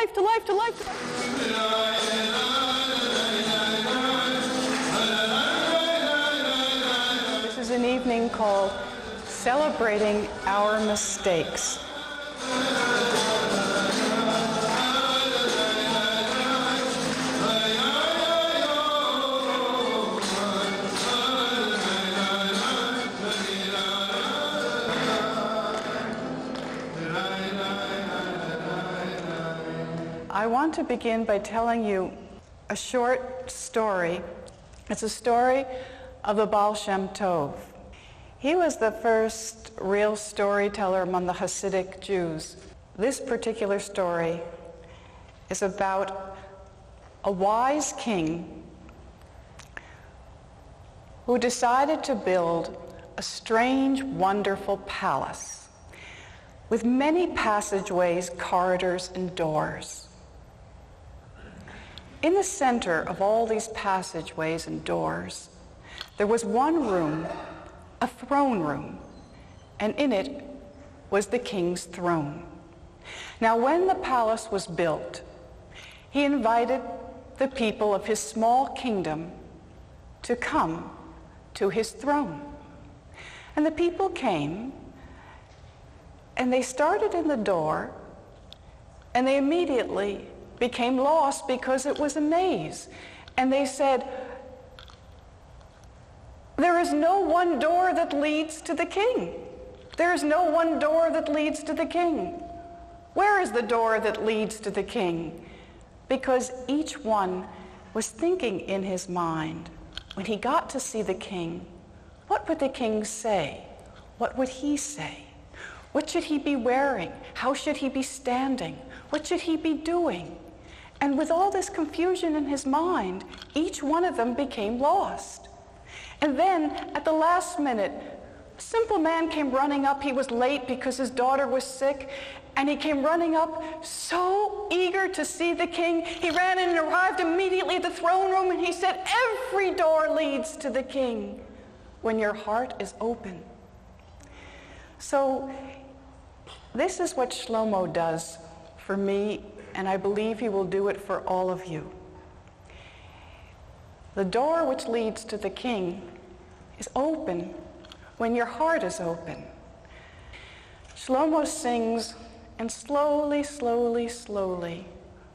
life, to life, to life, to life. This is an evening called Celebrating Our Mistakes. I want to begin by telling you a short story. It's a story of the Baal Shem Tov. He was the first real storyteller among the Hasidic Jews. This particular story is about a wise king who decided to build a strange, wonderful palace with many passageways, corridors, and doors. In the center of all these passageways and doors, there was one room, a throne room, and in it was the king's throne. Now, when the palace was built, he invited the people of his small kingdom to come to his throne. And the people came, and they started in the door, and they immediately became lost because it was a maze. And they said, "There is no one door that leads to the king. There is no one door that leads to the king. Where is the door that leads to the king?" Because each one was thinking in his mind, when he got to see the king, what would the king say? What would he say? What should he be wearing? How should he be standing? What should he be doing? And with all this confusion in his mind, each one of them became lost. And then, at the last minute, a simple man came running up. He was late because his daughter was sick, and he came running up, so eager to see the king. He ran in and arrived immediately at the throne room, and he said, "Every door leads to the king when your heart is open." So, this is what Shlomo does for me, and I believe he will do it for all of you. The door which leads to the king is open when your heart is open. Shlomo sings, and slowly, slowly, slowly,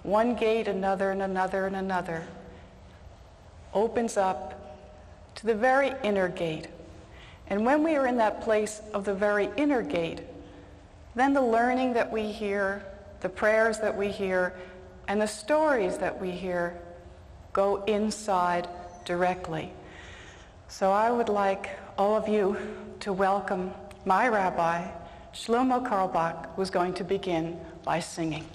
one gate, another, and another, and another, opens up to the very inner gate. And when we are in that place of the very inner gate, then the learning that we hear, the prayers that we hear, and the stories that we hear go inside directly. So I would like all of you to welcome my rabbi, Shlomo Carlebach, who's going to begin by singing.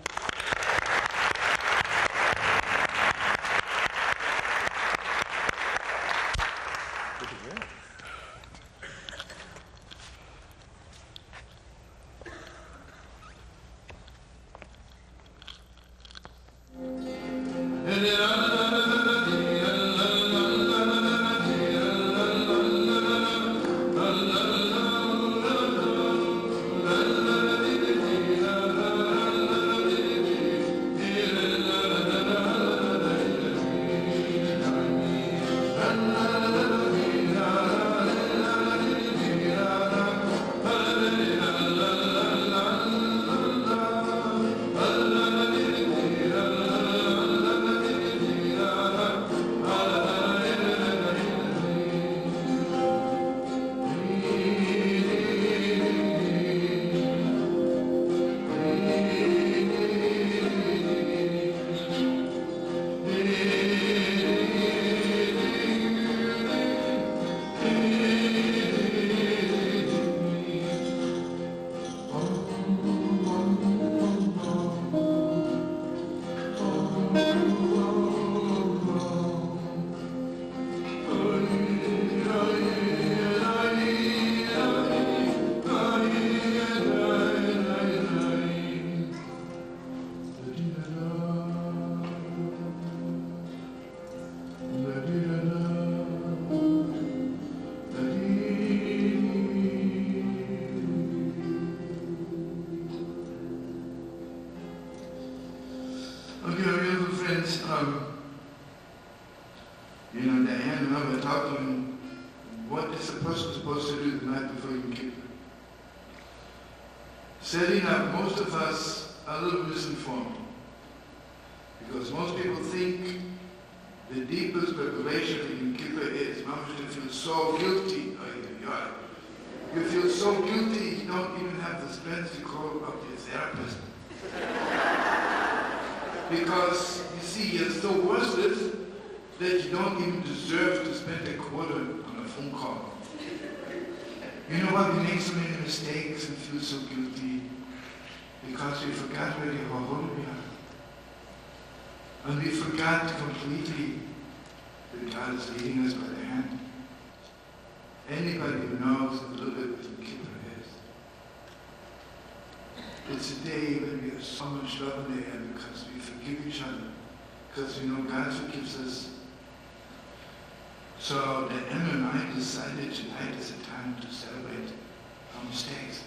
doing what is a person supposed to do the night before Yom Kippur. Setting up, most of us are a little misinformed. Because most people think the deepest preparation for Yom Kippur is, Mamash, to feel so guilty. You feel so guilty, you don't even have the strength to call up your therapist. Because, you see, you're so worthless that you don't even deserve to spend a quarter on a phone call. You know why we make so many mistakes and feel so guilty? Because we forgot really how holy we are. And we forgot completely that God is leading us by the hand. Anybody who knows a little bit what Yom Kippur is, it's a day when we have so much love in the air because we forgive each other, because we know God forgives us. So the Emma and I decided tonight is a time to celebrate our mistakes.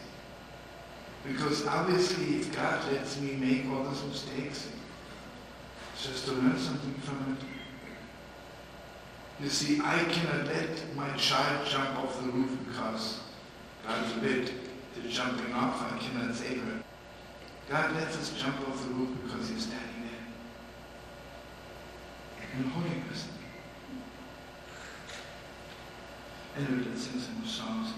Because obviously if God lets me make all those mistakes, it's just to learn something from it. You see, I cannot let my child jump off the roof because, God forbid, they're jumping off, I cannot save her. God lets us jump off the roof because He's standing there and holding us. Anyway, let's sing some more songs.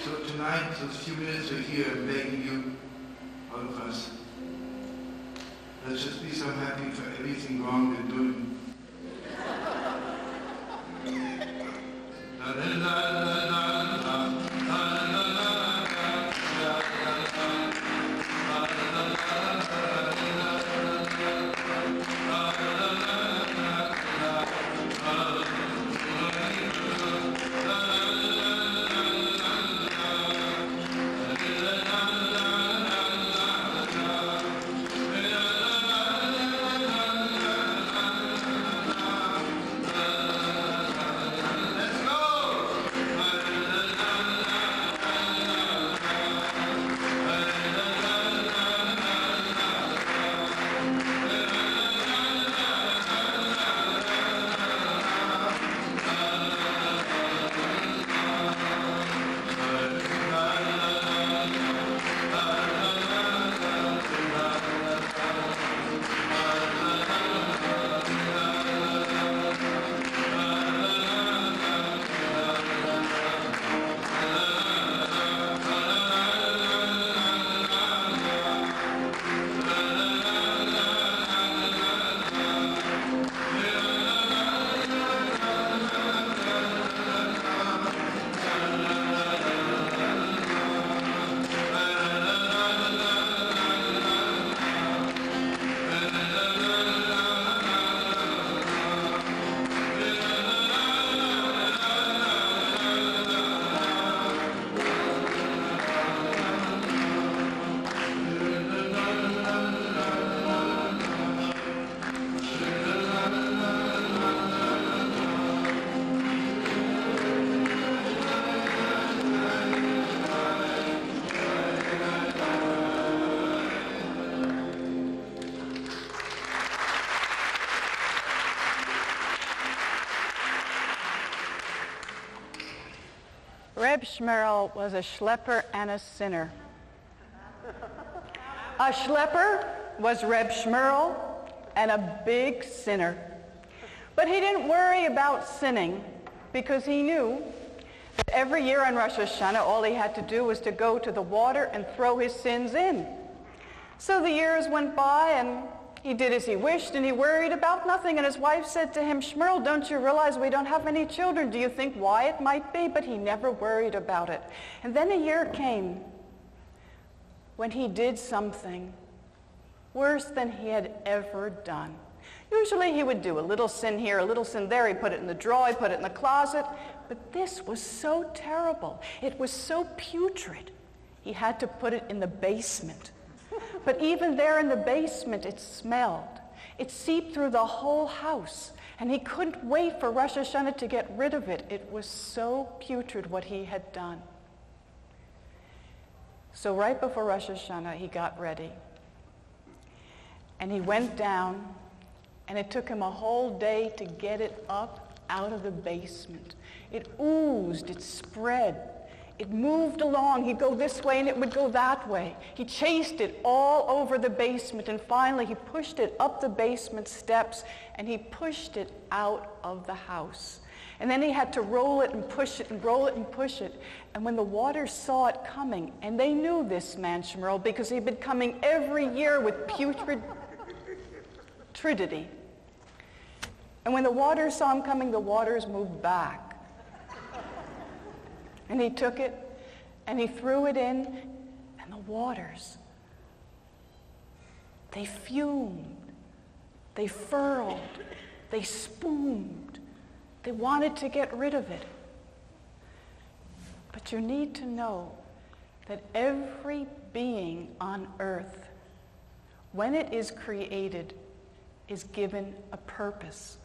So tonight, those few minutes we're here, I'm begging you, all of us, let's just be so happy for everything wrong we're doing. Reb Shmerel was a schlepper and a sinner. A schlepper was Reb Shmerel and a big sinner. But he didn't worry about sinning because he knew that every year on Rosh Hashanah all he had to do was to go to the water and throw his sins in. So the years went by and he did as he wished and he worried about nothing. And his wife said to him, "Shmerel, don't you realize we don't have any children? Do you think why it might be?" But he never worried about it. And then a year came when he did something worse than he had ever done. Usually he would do a little sin here, a little sin there. He put it in the drawer, he put it in the closet. But this was so terrible. It was so putrid. He had to put it in the basement. But even there in the basement, it smelled. It seeped through the whole house. And he couldn't wait for Rosh Hashanah to get rid of it. It was so putrid what he had done. So right before Rosh Hashanah, he got ready. And he went down, and it took him a whole day to get it up out of the basement. It oozed, it spread, it moved along. He'd go this way and it would go that way. He chased it all over the basement, and finally he pushed it up the basement steps and he pushed it out of the house. And then he had to roll it and push it and roll it and push it. And when the waters saw it coming, and they knew this man Shmuel because he'd been coming every year with putridity. And when the waters saw him coming, the waters moved back. And he took it and he threw it in, and the waters, they fumed, they furled, they spumed. They wanted to get rid of it. But you need to know that every being on earth, when it is created, is given a purpose.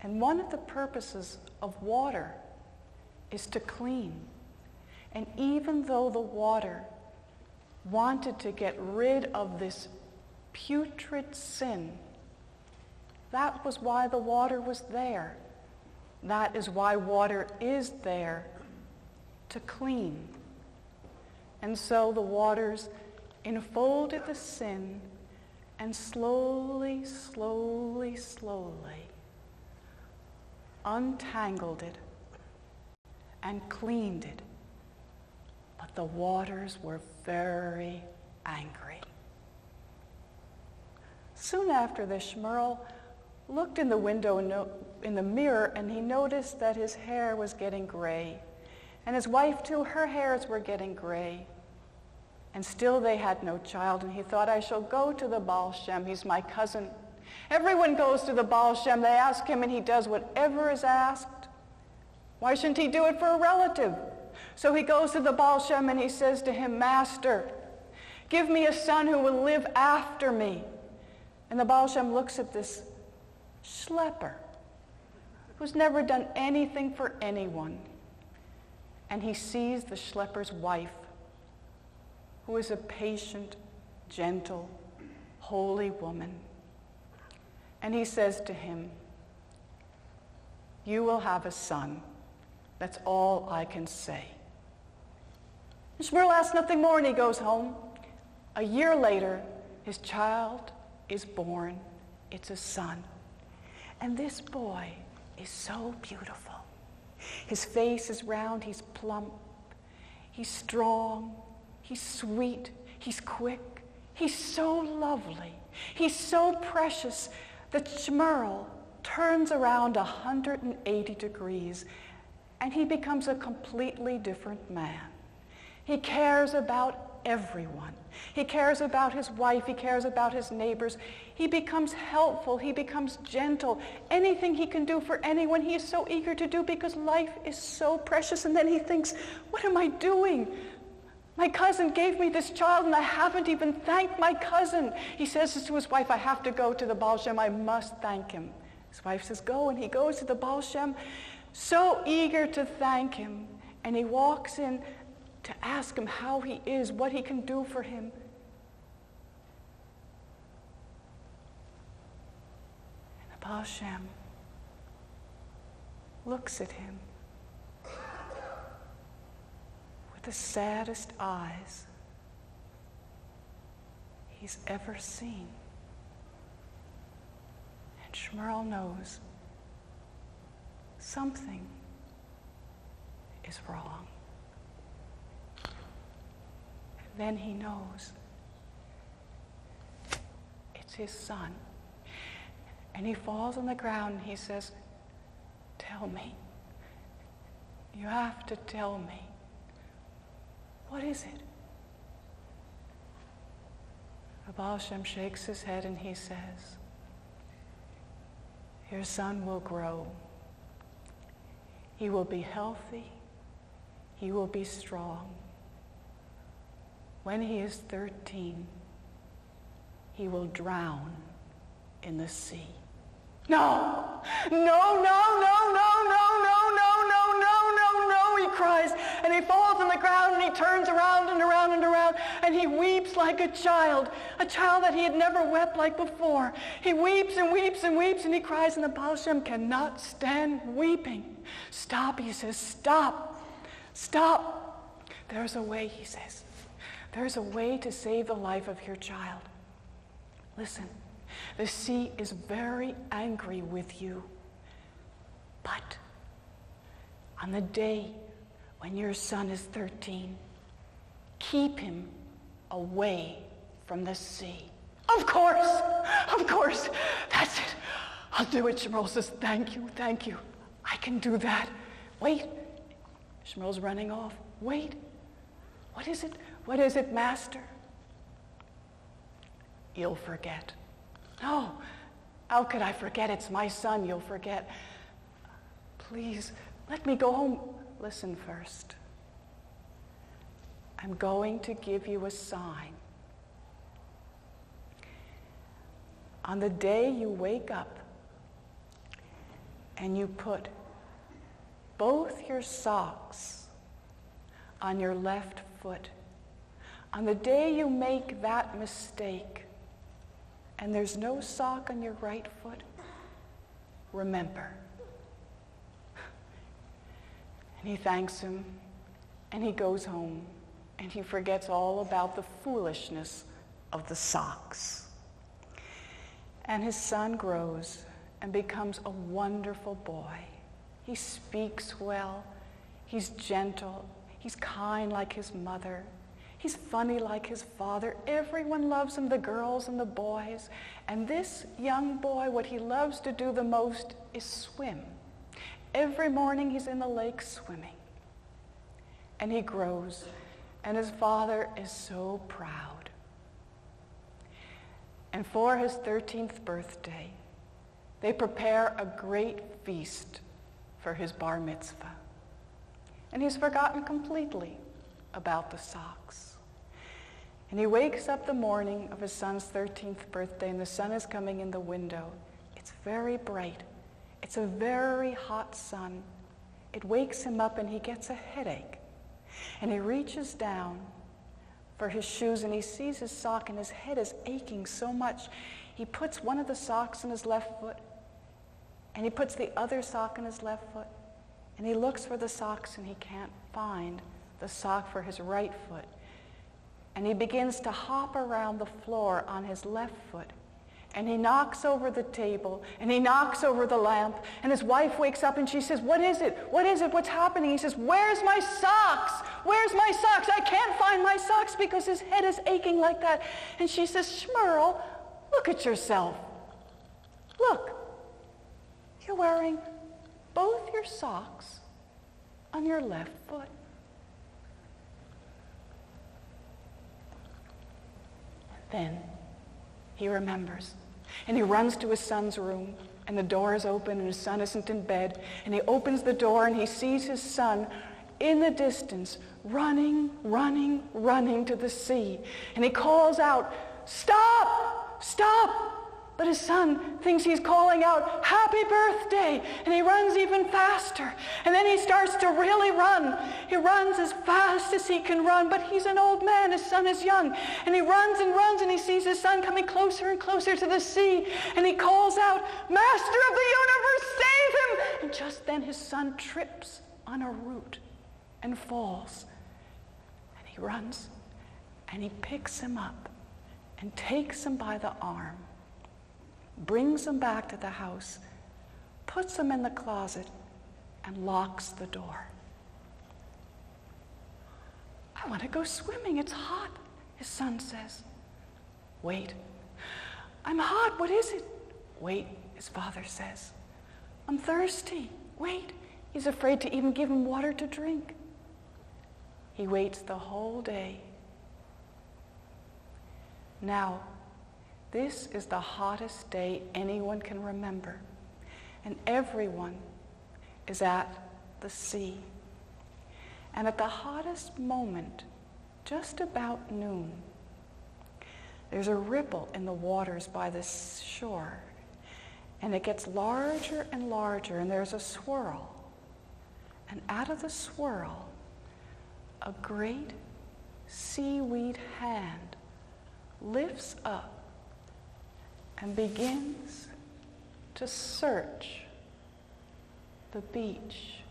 And one of the purposes of water is to clean. And even though the water wanted to get rid of this putrid sin, that was why the water was there. That is why water is there, to clean. And so the waters enfolded the sin and slowly, slowly, slowly untangled it and cleaned it. But the waters were very angry. Soon after this, Shmuel looked in the window in the mirror, and he noticed that his hair was getting gray. And his wife too, her hairs were getting gray. And still they had no child, and he thought, I shall go to the Baal Shem. He's my cousin. Everyone goes to the Baal Shem. They ask him, and he does whatever is asked. Why shouldn't he do it for a relative? So he goes to the Baal Shem, and he says to him, Master, give me a son who will live after me. And the Baal Shem looks at this schlepper who's never done anything for anyone. And he sees the schlepper's wife, who is a patient, gentle, holy woman. And he says to him, you will have a son. That's all I can say. And Shmuel asks nothing more, and he goes home. A year later, his child is born. It's a son. And this boy is so beautiful. His face is round, he's plump, he's strong, he's sweet, he's quick, he's so lovely, he's so precious that Shmuel turns around 180 degrees and he becomes a completely different man. He cares about everyone. He cares about his wife. He cares about his neighbors. He becomes helpful. He becomes gentle. Anything he can do for anyone, he is so eager to do because life is so precious. And then he thinks, what am I doing? My cousin gave me this child and I haven't even thanked my cousin. He says to his wife, I have to go to the Baal Shem. I must thank him. His wife says, go. And he goes to the Baal Shem, so eager to thank him. And he walks in to ask him how he is, what he can do for him. And the Baal Shem looks at him with the saddest eyes he's ever seen. And Shmuel knows something is wrong. Then he knows it's his son. And he falls on the ground and he says, tell me. You have to tell me. What is it? The Baal Shem shakes his head and he says, your son will grow. He will be healthy. He will be strong. When he is 13, he will drown in the sea. No, no, no, no, no, no, no, no, no, no, no, no, he cries. And he falls on the ground and he turns around and around and around. and he weeps like a child that he had never wept like before. He weeps and weeps and weeps, and he cries, and the Baal Shem cannot stand weeping. Stop, he says, stop, stop. There's a way, he says. There's a way to save the life of your child. Listen, the sea is very angry with you, but on the day when your son is 13, keep him away from the sea. Of course, that's it. I'll do it. Shmuel says, thank you. I can do that. Wait, Shmuel's running off. Wait, what is it, Master? You'll forget. No, how could I forget? It's my son, you'll forget. Please, let me go home. Listen first. I'm going to give you a sign. On the day you wake up and you put both your socks on your left foot, on the day you make that mistake and there's no sock on your right foot, remember. And he thanks him, and he goes home, and he forgets all about the foolishness of the socks. And his son grows and becomes a wonderful boy. He speaks well, he's gentle, he's kind like his mother, he's funny like his father. Everyone loves him, the girls and the boys. And this young boy, what he loves to do the most is swim. Every morning he's in the lake swimming. And he grows, and his father is so proud. And for his 13th birthday, they prepare a great feast for his bar mitzvah. And he's forgotten completely about the socks. And he wakes up the morning of his son's 13th birthday, and the sun is coming in the window. It's very bright. It's a very hot sun. It wakes him up, and he gets a headache. And he reaches down for his shoes, and he sees his sock, and his head is aching so much. He puts one of the socks on his left foot, and he puts the other sock on his left foot, and he looks for the socks, and he can't find the sock for his right foot. And he begins to hop around the floor on his left foot. And he knocks over the table, and he knocks over the lamp, and his wife wakes up and she says, what is it? What's happening? He says, where's my socks? I can't find my socks because his head is aching like that. And she says, Shmuel, look at yourself. Look, you're wearing both your socks on your left foot. Then he remembers, and he runs to his son's room, and the door is open, and his son isn't in bed, and he opens the door, and he sees his son in the distance, running to the sea. And he calls out, stop! But his son thinks he's calling out, happy birthday! And he runs even faster. And then he starts to really run. He runs as fast as he can run, but he's an old man, his son is young. And he runs, and he sees his son coming closer and closer to the sea. And he calls out, Master of the universe, save him! And just then his son trips on a root and falls. And he runs, and he picks him up and takes him by the arm, brings him back to the house, puts him in the closet, and locks the door. I want to go swimming. It's hot, his son says. Wait. I'm hot. What is it? Wait, his father says. I'm thirsty. Wait. He's afraid to even give him water to drink. He waits the whole day. Now, this is the hottest day anyone can remember, and everyone is at the sea. And at the hottest moment, just about noon, there's a ripple in the waters by the shore, and it gets larger and larger, and there's a swirl. And out of the swirl, a great seaweed hand lifts up and begins to search the beach.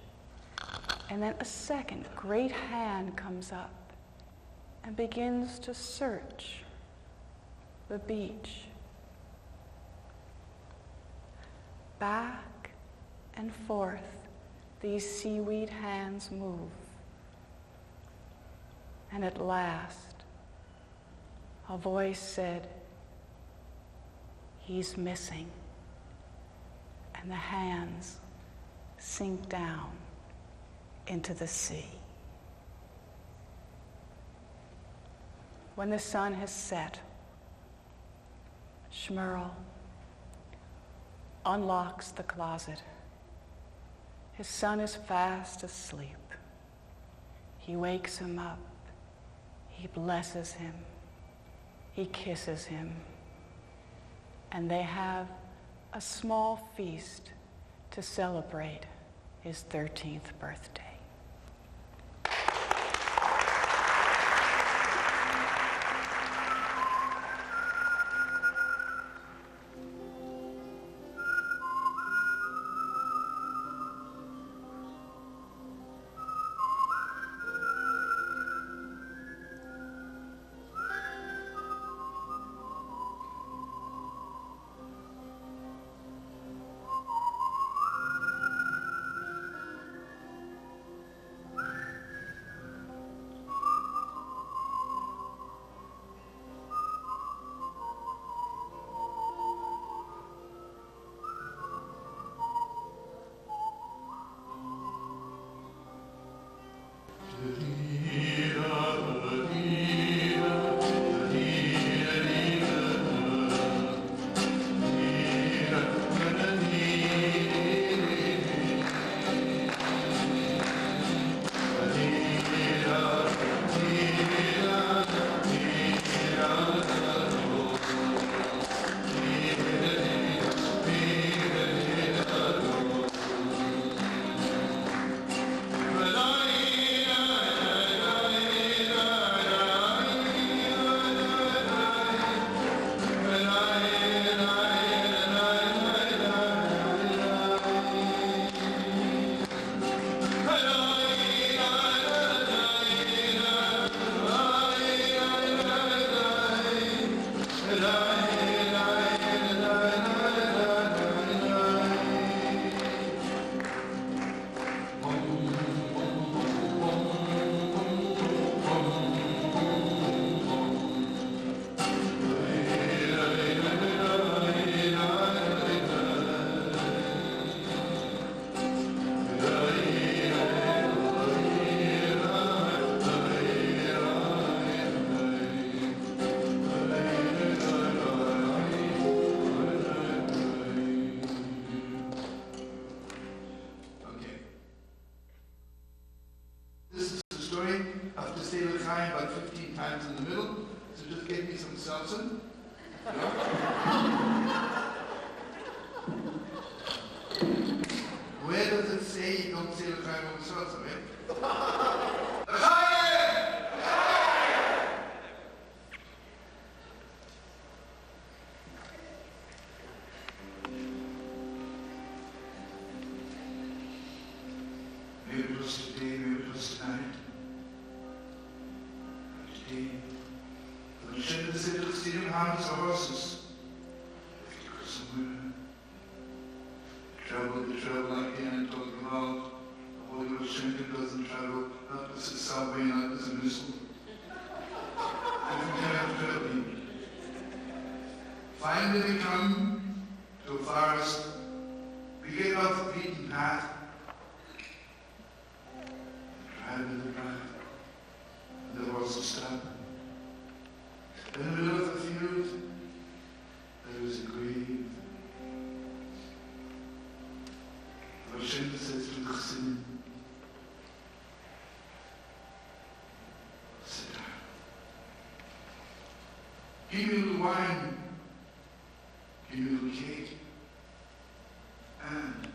And then a second great hand comes up and begins to search the beach. Back and forth, these seaweed hands move. And at last, a voice said, "He's missing." And the hands sink down into the sea. When the sun has set, Shmuel unlocks the closet. His son is fast asleep. He wakes him up. He blesses him. He kisses him. And they have a small feast to celebrate his 13th birthday. About 15 times in the middle, so just get me some seltzer. Where does it say you don't say the time of seltzer, right? Maybe it was today, maybe it was tonight. The Shem said to steal harness horses. Somewhere. The travel like Diane talked about. The Holy Ghost Shem doesn't travel, not as a subway, not as a missile. Different kind of traveling. Finally we come to a forest. We get off the beaten path. Drive in the drive. The horses stop. In the middle of the field, there is a grave. Hashem says to the Chassidim, sit down. Give me a little wine. Give me a little cake. And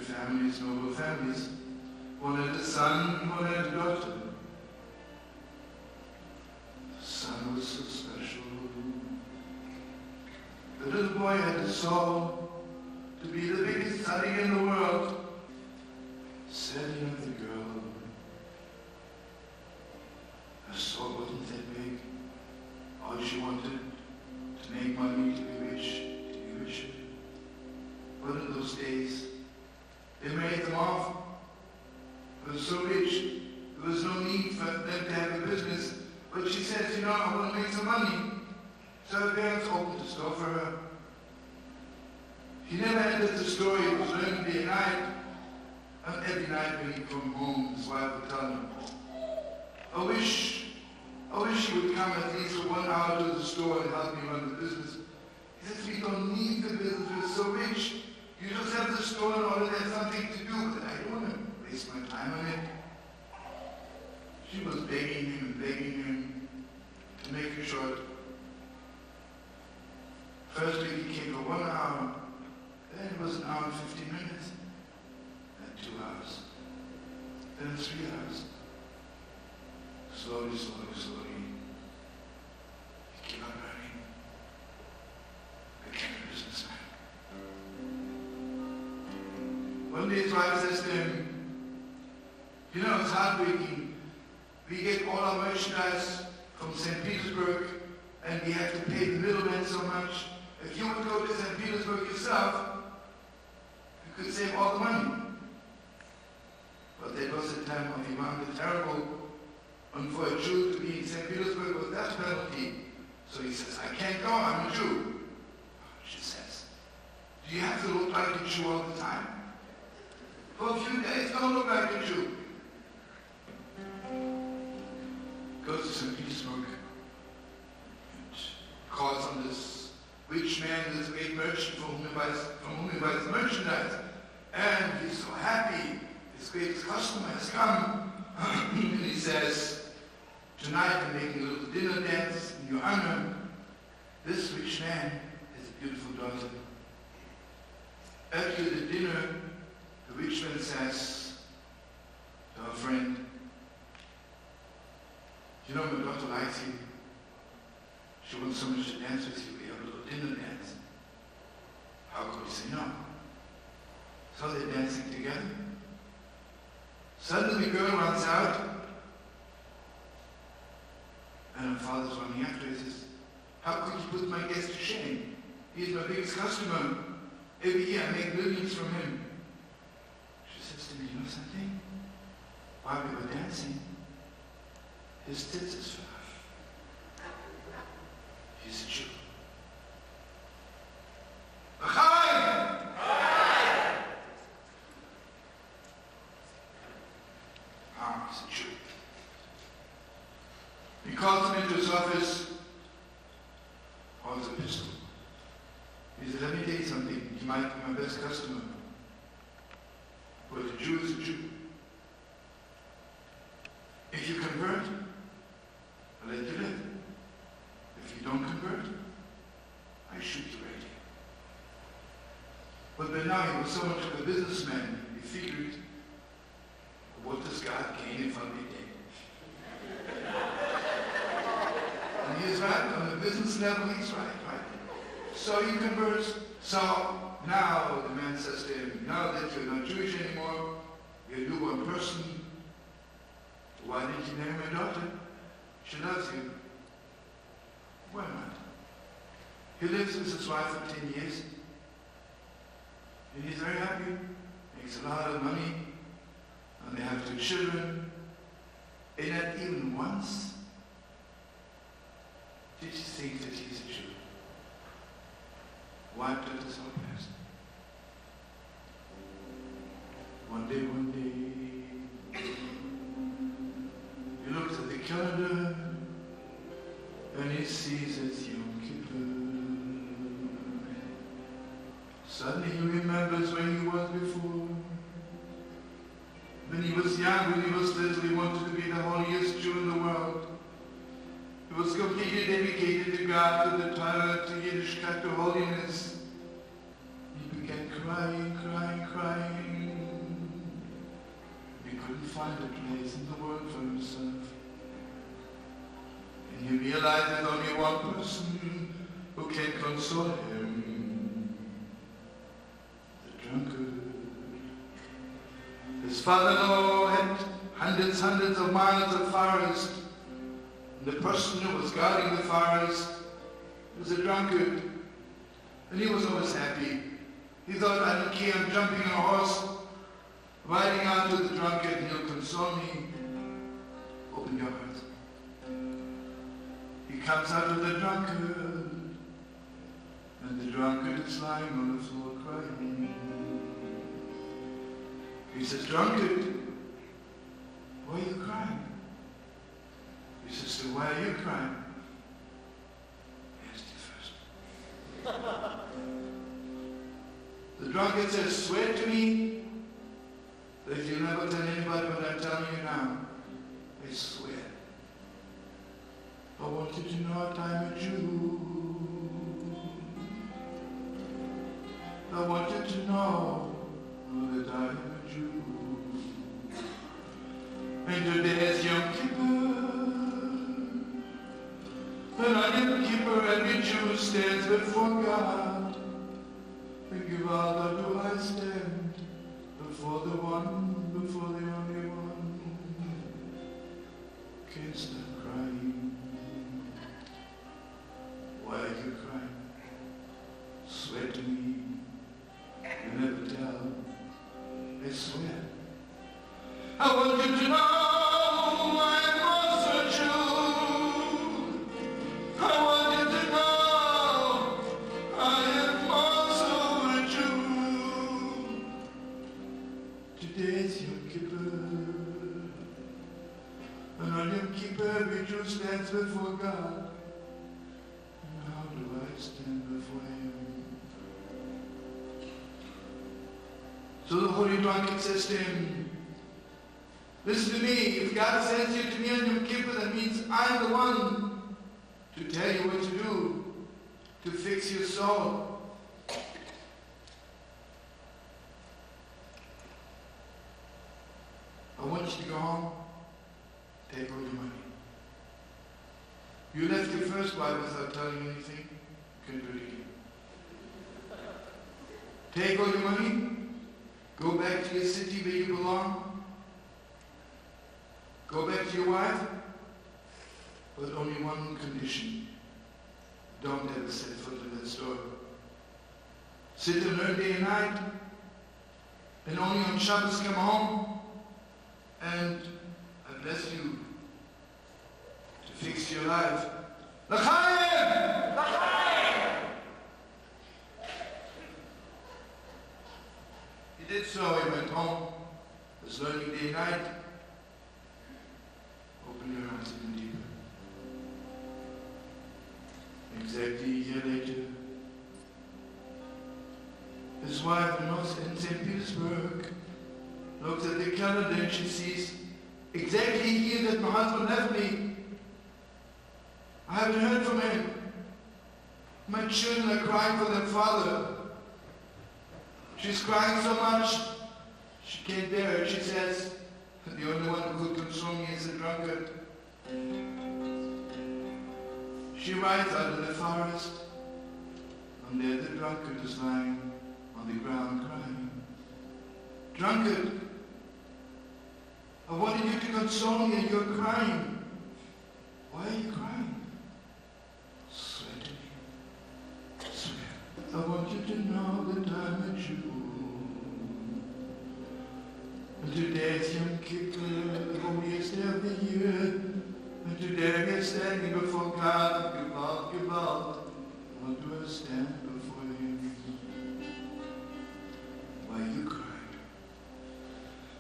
families, noble families. One had a son, one had a daughter. The son was so special. The little boy had a soul to be the biggest study in the world. Sadly, not the girl. Her soul wasn't that big. All she wanted to make money, to be rich, to be richer. But in those days, they married them off. They were so rich, there was no need for them to have a business. But she says, I want to make some money. So her parents opened a store for her. He never entered the store, he was learning day and night. And every night when he'd come home, his wife would tell him, I wish you would come at least for 1 hour to the store and help me run the business. He says, we don't need the business, we're so rich. You just have the store in order to have something to do with it. I don't want to waste my time on it. She was begging him to make it short. First week he came for 1 hour, then it was 1 hour and 15 minutes, then 2 hours, then 3 hours. Slowly, he came on learning, became a businessman. One day his wife says to him, it's heartbreaking. We get all our merchandise from St. Petersburg and we have to pay the middleman so much. If you would go to St. Petersburg yourself, you could save all the money. But there was a time when he found it terrible, and for a Jew to be in St. Petersburg was that penalty. So he says, I can't go, I'm a Jew. She says, do you have to look like a Jew all the time? For a few days, don't look like a Jew. Goes to St. Petersburg and calls on this rich man, this great merchant from whom he buys merchandise. And he's so happy, his greatest customer has come. And he says, tonight I'm making a little dinner dance in your honor. This rich man has a beautiful daughter. After the dinner, the rich man says to our friend, my daughter likes you. She wants so much to dance with you. We have a little dinner dance. How could we say no? So they're dancing together. Suddenly the girl runs out, and her father's running after her. He says, how could you put my guest to shame? He's my biggest customer. Every year I make millions from him. She says to me, you know something? While we were dancing, his tzitzis fell off. He's a Jew. L'chaim! He's a Jew. He calls him into his office, holds a pistol. He said, let me tell you something. He might be my best customer. But a Jew is a Jew. If you convert, I'll let you live. If you don't convert, I shoot you right here. But by now he was so much of a businessman, he figured, what does God gain if I be dead? And he is right, on the business level, he's right. So he converts. So now the man says to him, now that you're not Jewish anymore, you're a newborn person, why didn't you marry my daughter? She loves you. Why not? He lives with his wife for 10 years. And he's very happy. Makes a lot of money. And they have 2 children. And not even once did she think that he's a Jew. Wiped out his whole past. One day, he looks at the calendar and he sees it's Yom Kippur. Suddenly he remembers where he was before. When he was young, when he was little, he wanted to be the holiest Jew in the world. He was completely dedicated to God, to the Torah, to Yiddishkeit, to holiness. He began crying. find a place in the world for himself. And he realized there's only one person who can console him, the drunkard. His father-in-law had hundreds of miles of forest, and the person who was guarding the forest was a drunkard, and he was always happy. He thought, I don't care, I'm jumping on a horse, riding out to the drunkard, and he'll console me. Open your heart. He comes out to the drunkard, and the drunkard is lying on the floor crying. He says, drunkard, why are you crying? He says, so why are you crying? Ask you first. The drunkard says, swear to me that you'll never tell anybody what I'm telling you now. I swear. I want you to know that I'm a Jew. I want you to know that I am a Jew. And today is Yom Kippur. And on Yom Kippur every Jew stands before God. And give all that do I stand before the one, before the only one. Can't stop crying. Why are you crying? Swear to me. You never tell. I swear. I want you to know I'm also a Jew. I want you to know I am also a Jew. Today is Yom Kippur. And on Yom Kippur every Jew stands before God. And how do I stand before him? So the holy drunkard says to him, listen to me, if God sends you to me on Yom Kippur, that means I'm the one to tell you what to do, to fix your soul. I want you to go home, take all your money. You left your first wife without telling me anything, you can do it again. Take all your money, go back to your city where you belong. Go back to your wife, but only one condition. Don't ever set foot in that store. Sit and learn day and night, and only on Shabbos come home, and I bless you to fix your life. L'chaim! L'chaim! He did so, he went home, was learning day and night. Open your hearts even deeper. Exactly a year later, his wife in St. Petersburg looks at the calendar and she sees exactly a year that my husband left me. I haven't heard from him. My children are crying for their father. She's crying so much, she can't bear it. She says, the only one who could console me is a drunkard. She rides out in the forest, and there the drunkard is lying on the ground crying. Drunkard, I wanted you to console me and you're crying. Why are you crying? Swear to me. Swear. I want you to know that I'm a Jew. And today is Yom Kippur, the holiest day of the year. And today we're standing before God, give out. How do I stand before him? Why are you crying?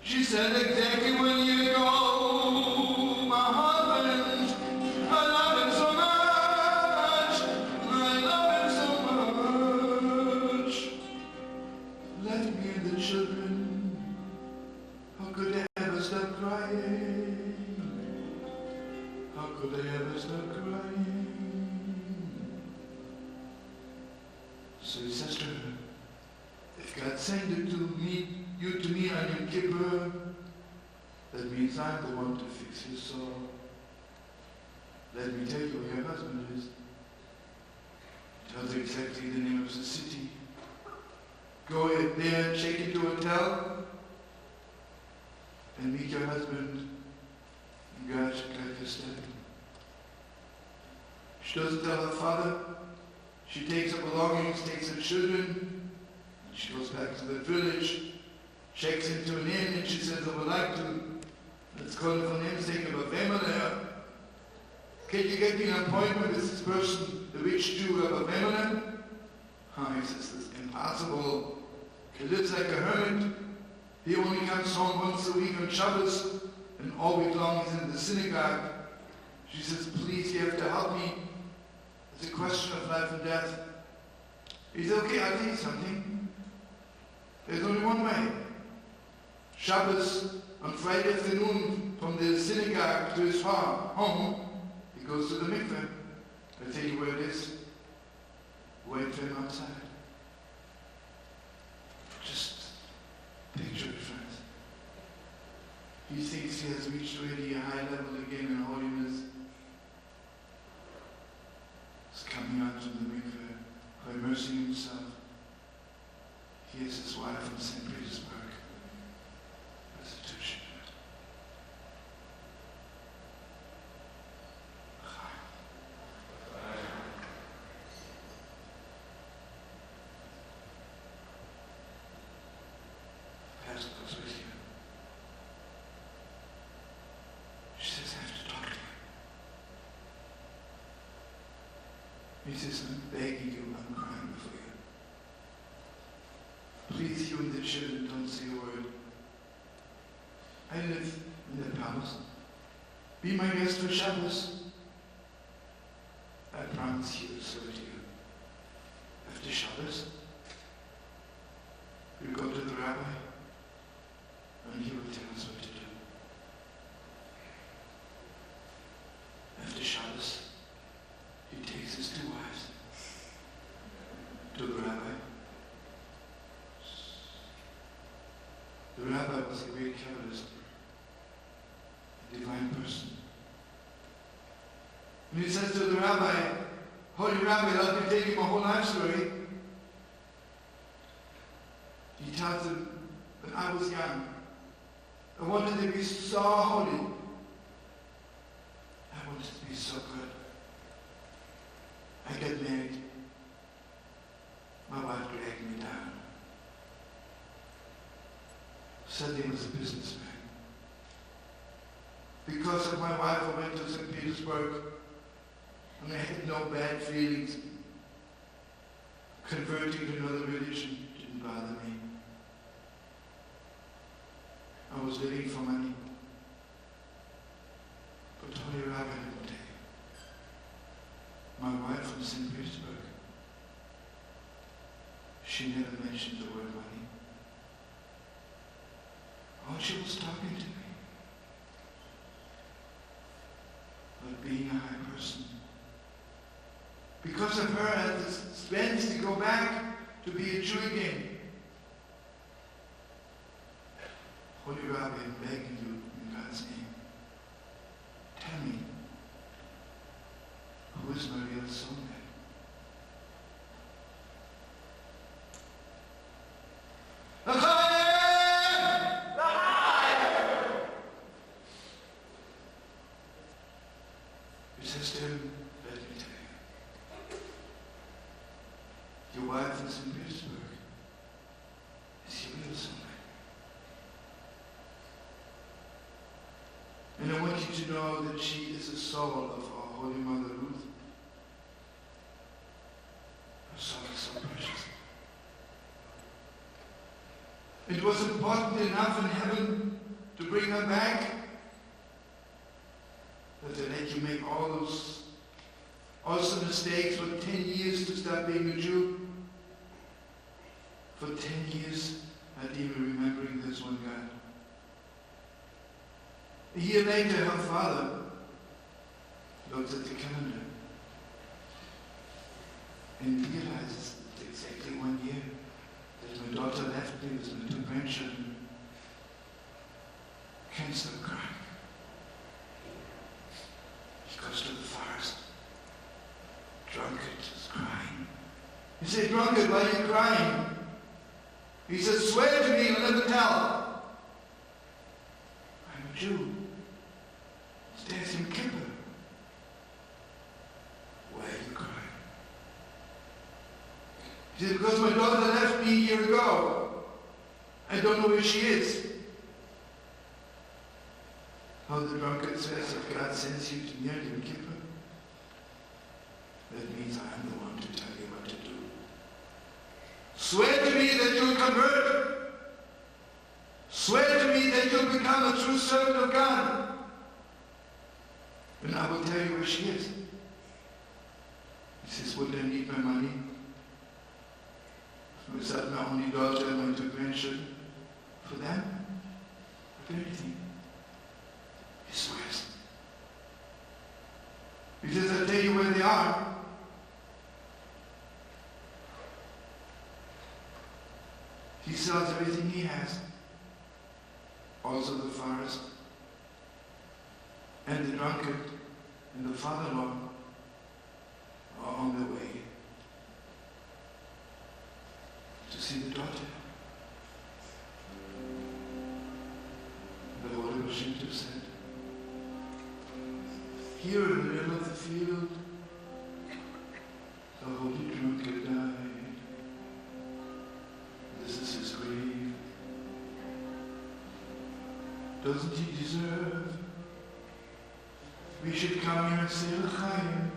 She said, exactly when you go, my husband, I love him so much, I love him so much. Let me and the children, how could I ever stop crying? How could I ever stop crying? So he says to her, if God sent you to me on Yom Kippur, That means I'm the one to fix his soul. Let me tell you where your husband is. Tell her exactly the name of the city. Go there, check into a hotel, and meet your husband. And God should guide your step. She doesn't tell her father. She takes her belongings, takes her children, and she goes back to the village, checks into an inn, and she says, I would like to, let's call it for namesake of a family. Can you get me an appointment with this person, the rich Jew of a family? He says, this is impossible. He lives like a hermit. He only comes home once a week on Shabbos, and all week long he's in the synagogue. She says, please, you have to help me. It's a question of life and death. He says, okay, I'll tell you something. There's only one way. Shabbos, on Friday afternoon, from the synagogue to his farm, home, he goes to the mikveh. I'll tell you where it is. Wait for him outside. Just picture it, friends. He thinks he has reached already a high level again in holiness. He's coming out from the mikveh by immersing himself. He has his wife from St. Petersburg. Restitution. Pastor goes with you. She says, I have to talk to you. He says, I'm begging you, I'm crying before you. Please, you and the children, don't say a word. I live in the palace. Be my guest for Shabbos. I promise you, so to you. After Shabbos, you go to the rabbi, and he will tell us what to do. After Shabbos, he takes his two wives to the rabbi. The rabbi was a great Kabbalist, a divine person. And he says to the rabbi, Holy Rabbi, let me tell you my whole life story. He tells him, when I was young, I wanted to be so holy. I wanted to be so good. I got married. My wife dragged me down. Said he was a businessman. Because of my wife, I went to St. Petersburg, and I had no bad feelings. Converting to another religion didn't bother me. I was living for money. But Holy Rabbi, I will tell you, my wife from St. Petersburg, she never mentioned the word money. Oh, she was talking to me. But being a high person, because of her, I had the strength to go back to be a Jew again. Holy Rabbi, I'm begging you in God's name, tell me, who is my real soulmate? He says to him, let me tell you, your wife is in Petersburg. Is your real soulmate? And I want you to know that she is the soul of our Holy Mother Ruth. Her soul is so precious. It was important enough in heaven to bring her back that they let you make all those awesome mistakes for 10 years to stop being a Jew. For 10 years, not even remembering there's one God. A year later, her father looked at the calendar and realized that exactly 1 year that my daughter left me with my two grandchildren. Can can't stop crying. He goes to the forest. Drunkard is crying. He said, "Drunkard, why are you crying?" He said, "Swear to me, you'll never tell." "I'm a Jew." Stares him Kippur. "Why are you crying?" He said, "Because my daughter left me a year ago. I don't know where she is." Oh, the drunkard says, "If God sends you to near Yom Kippur, that means I am the one to tell you what to do. Swear to me that you'll convert. Swear to me that you'll become a true servant of God. And I will tell you where she is." He says, "Wouldn't I need my money? Was that my only daughter and my two grandchildren? For them? For anything?" He swears. He says, "I'll tell you where they are. He sells everything he has, also the forest, and the drunkard and the father-in-law are on their way to see the daughter." The Holy Rosh said, "Here in the middle of the field, the holy drunkard died. This is his grave. Doesn't he deserve? We should come here and say l'chaim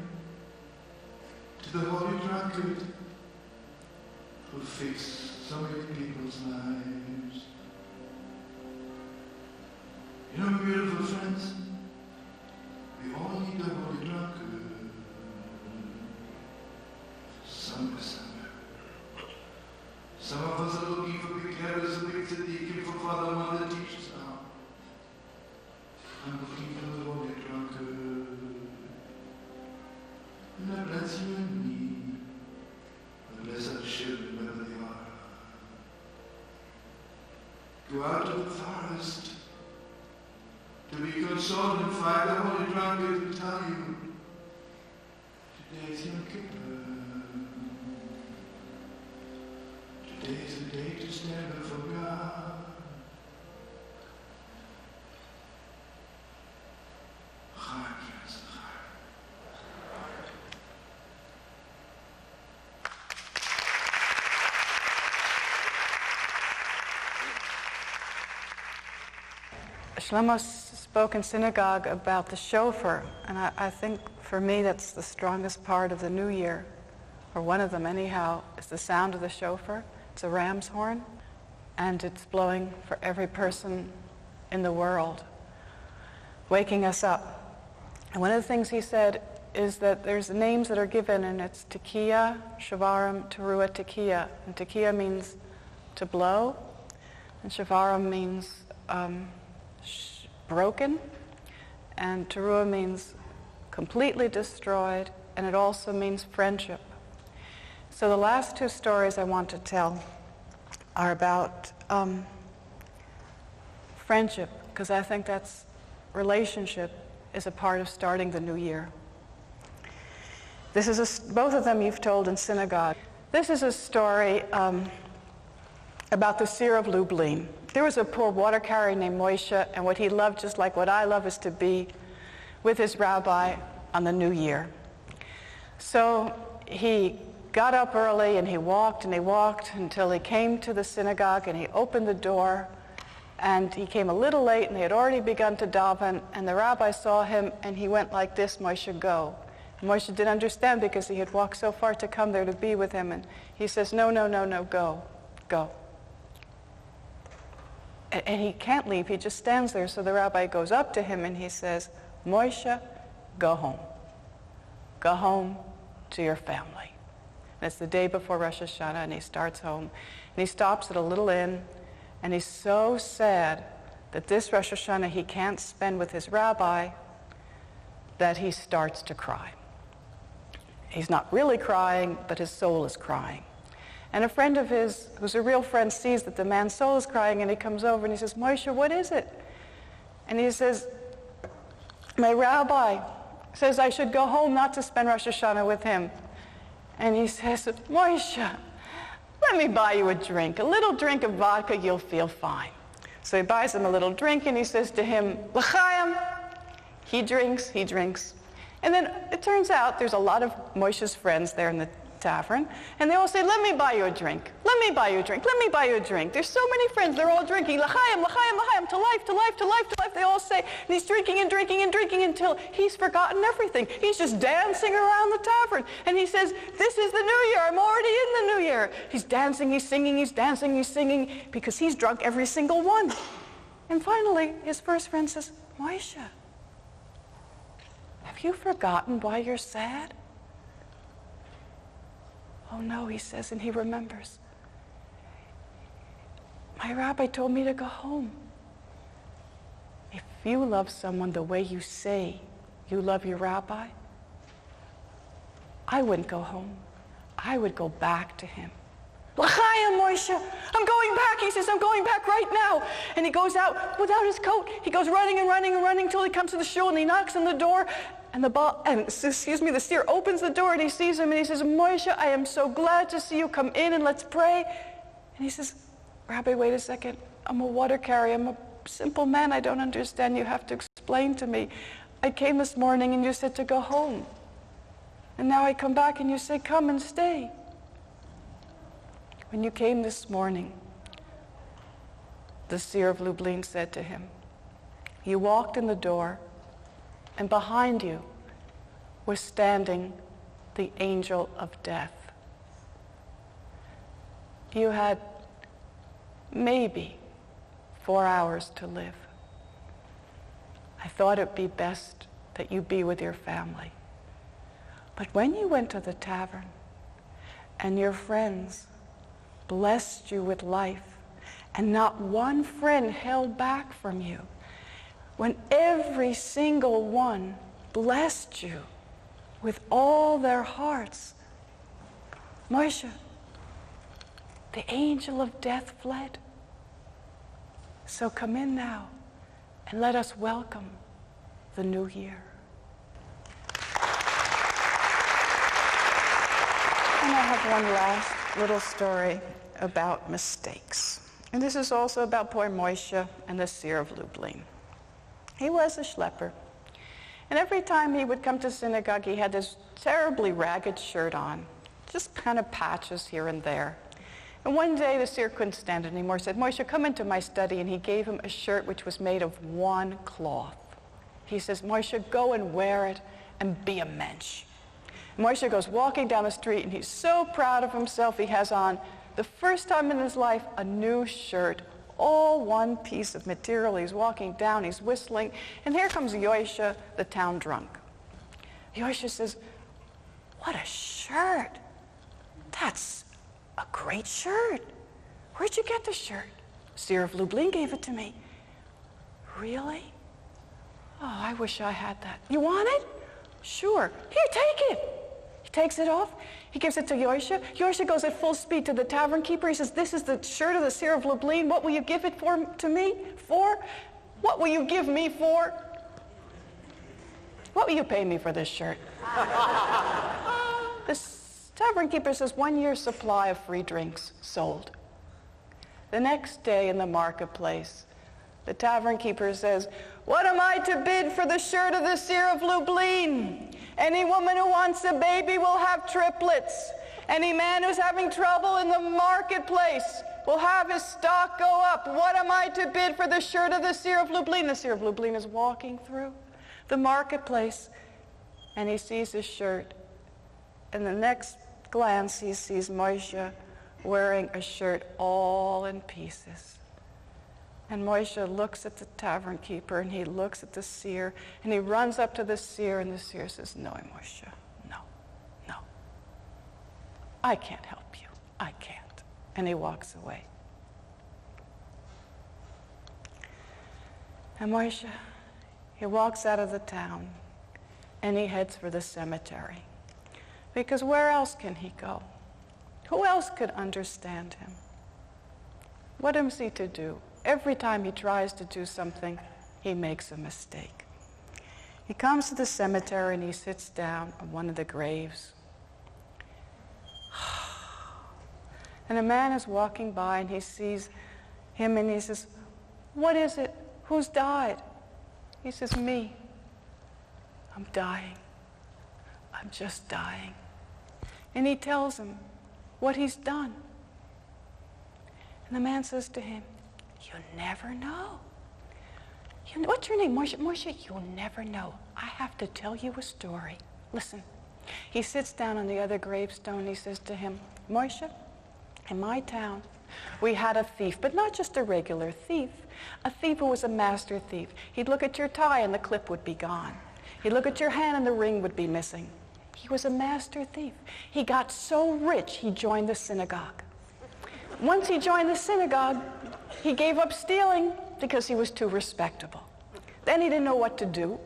to the holy drunkard who fixed so many people's lives." You know, beautiful friends, we all need the holy drunkard. Somewhere. Some of us are looking for big letters, big tzaddikim, for father and mother teachers now. I'm looking for the holy drunkard. And I bless you and me. And bless our children wherever they are. Go out to the forest to be consoled and find the holy drunkard and tell you, today's Yom Kippur. Today's the day to stand before God. Chaim, friends, Chaim. Shlomo spoke in synagogue about the shofar, and I think for me that's the strongest part of the new year, or one of them anyhow, is the sound of the shofar. It's a ram's horn, and it's blowing for every person in the world, waking us up. And one of the things he said is that there's names that are given, and it's tekiah, shavarim, teruah, tekiah. And tekiah means to blow, and shavarim means broken, and teruah means completely destroyed, and it also means friendship. So the last two stories I want to tell are about friendship, because I think that's relationship is a part of starting the new year. This is both of them you've told in synagogue. This is a story about the seer of Lublin. There was a poor water carrier named Moshe, and what he loved, just like what I love, is to be with his rabbi on the new year. So he got up early and he walked until he came to the synagogue, and he opened the door, and he came a little late, and they had already begun to daven, and the rabbi saw him, and he went like this, "Moshe, go." And Moshe didn't understand because he had walked so far to come there to be with him, and he says, no, go. And he can't leave, he just stands there, so the rabbi goes up to him and he says, "Moshe, go home. Go home to your family." And it's the day before Rosh Hashanah, and he starts home. And he stops at a little inn, and he's so sad that this Rosh Hashanah he can't spend with his rabbi that he starts to cry. He's not really crying, but his soul is crying. And a friend of his, who's a real friend, sees that the man's soul is crying, and he comes over and he says, "Moshe, what is it?" And he says, my rabbi says I should go home not to spend Rosh Hashanah with him. And he says, Moshe, let me buy you a drink. A little drink of vodka, you'll feel fine. So he buys him a little drink, and he says to him, L'chaim. He drinks. And then it turns out there's a lot of Moshe's friends there in the tavern, and they all say, let me buy you a drink. Let me buy you a drink. Let me buy you a drink. There's so many friends. They're all drinking. L'chaim, l'chaim, l'chaim, to life, to life, to life, to life. They all say, and he's drinking and drinking and drinking until he's forgotten everything. He's just dancing around the tavern. And he says, this is the new year. I'm already in the new year. He's dancing, he's singing, he's dancing, he's singing, because he's drunk every single one. And finally, his first friend says, Moshe, have you forgotten why you're sad? Oh no, he says, and he remembers. My rabbi told me to go home. If you love someone the way you say you love your rabbi, I wouldn't go home. I would go back to him. L'chaim, Moshe, I'm going back. He says, I'm going back right now. And he goes out without his coat. He goes running and running and running until he comes to the shul, and he knocks on the door. And the seer opens the door, and he sees him, and he says, Moshe, I am so glad to see you. Come in and let's pray. And he says, Rabbi, wait a second. I'm a water carrier. I'm a simple man. I don't understand. You have to explain to me. I came this morning, and you said to go home. And now I come back, and you say, come and stay. When you came this morning, the seer of Lublin said to him, you walked in the door, and behind you was standing the angel of death. You had maybe 4 hours to live. I thought it'd be best that you be with your family. But when you went to the tavern and your friends blessed you with life, and not one friend held back from you, when every single one blessed you with all their hearts, Moshe, the angel of death fled. So come in now and let us welcome the new year. And I have one last little story about mistakes. And this is also about poor Moshe and the seer of Lublin. He was a schlepper. And every time he would come to synagogue, he had this terribly ragged shirt on, just kind of patches here and there. And one day the seer couldn't stand it anymore, said, Moshe, come into my study. And he gave him a shirt which was made of one cloth. He says, Moshe, go and wear it and be a mensch. And Moshe goes walking down the street, and he's so proud of himself. He has on, the first time in his life, a new shirt, all one piece of material. He's walking down, he's whistling, and here comes Yosha, the town drunk. Yosha says, what a shirt. That's a great shirt. Where'd you get the shirt? Seer of Lublin gave it to me. Really? Oh, I wish I had that. You want it? Sure. Here, take it. He takes it off. He gives it to Yosha. Yosha goes at full speed to the tavern keeper. He says, this is the shirt of the seer of Lublin. What will you give it to me for? What will you give me for? What will you pay me for this shirt? The tavern keeper says, 1 year's supply of free drinks sold. The next day in the marketplace, the tavern keeper says, what am I to bid for the shirt of the seer of Lublin? Any woman who wants a baby will have triplets. Any man who's having trouble in the marketplace will have his stock go up. What am I to bid for the shirt of the seer of Lublin? The seer of Lublin is walking through the marketplace, and he sees his shirt. And the next glance, he sees Moshe wearing a shirt all in pieces. And Moshe looks at the tavern keeper, and he looks at the seer, and he runs up to the seer, and the seer says, no, Moshe, no. I can't help you. I can't. And he walks away. And Moshe, he walks out of the town, and he heads for the cemetery. Because where else can he go? Who else could understand him? What is he to do? Every time he tries to do something, he makes a mistake. He comes to the cemetery and he sits down on one of the graves. And a man is walking by and he sees him and he says, "What is it? Who's died?" He says, "Me. I'm dying. I'm just dying." And he tells him what he's done. And the man says to him, "You never know. What's your name?" "Moshe." "Moshe, you'll never know. I have to tell you a story. Listen." He sits down on the other gravestone and he says to him, "Moshe, in my town, we had a thief, but not just a regular thief. A thief who was a master thief. He'd look at your tie and the clip would be gone. He'd look at your hand and the ring would be missing. He was a master thief. He got so rich, he joined the synagogue. Once he joined the synagogue, he gave up stealing because he was too respectable. Then he didn't know what to do.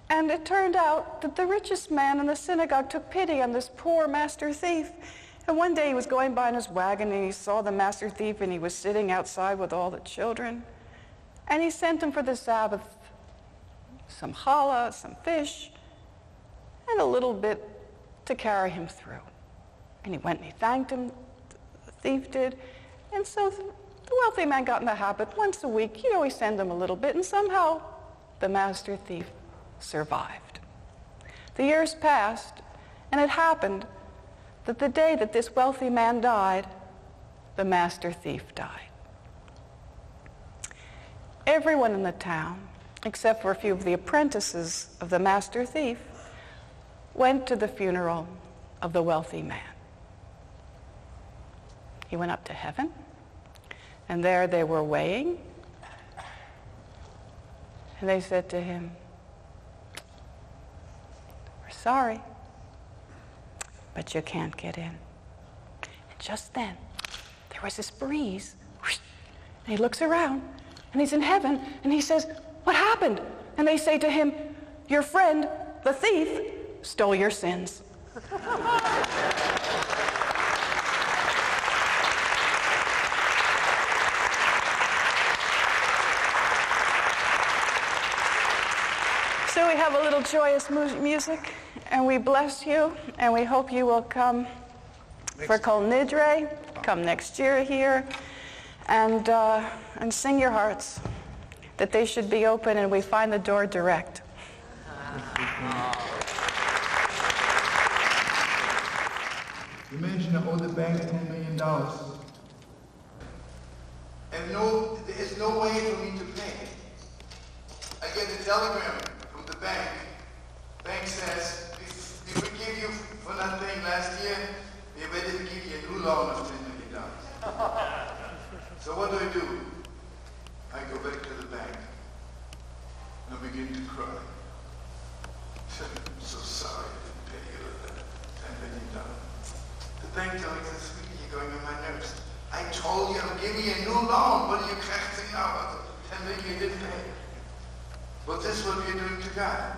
And it turned out that the richest man in the synagogue took pity on this poor master thief. And one day he was going by in his wagon and he saw the master thief and he was sitting outside with all the children. And he sent him for the Sabbath some challah, some fish, and a little bit to carry him through. And he went and he thanked him, the thief did. And so the wealthy man got in the habit once a week, he send him a little bit, and somehow the master thief survived. The years passed, and it happened that the day that this wealthy man died, the master thief died. Everyone in the town, except for a few of the apprentices of the master thief, went to the funeral of the wealthy man. He went up to heaven, and there they were weighing, and they said to him, "We're sorry, but you can't get in." And just then, there was this breeze, and he looks around, and he's in heaven, and he says, "What happened?" And they say to him, "Your friend, the thief, stole your sins." So we have a little joyous music, and we bless you, and we hope you will come for Kol Nidre, come next year here, and sing your hearts, that they should be open and we find the door direct. You mentioned I owe the bank $10 million. And there is no way for me to pay. I get a telegram from the bank. Bank says, if we gave you for nothing last year, we're ready to give you a new loan of $10 million. So what do? I go back to the bank and I begin to cry. I'm so sorry I didn't pay you $10 million. The bank tells me, "Sweetie, you're going on my nerves. I told you I'm giving you a new loan. What are you cracking out about the $10 million you didn't pay?" Well, this is what we're doing to God.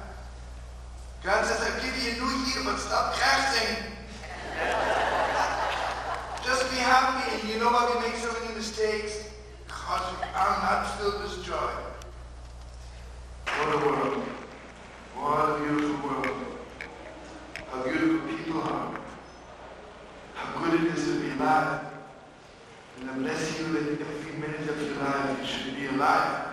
God says, "I'll give you a new year, but stop crafting. Just be happy." And you know why we make so many mistakes? Because we are not filled with joy. What a world. What a beautiful world. How beautiful people are. How good it is to be alive. And I bless you that every minute of your life you should be alive.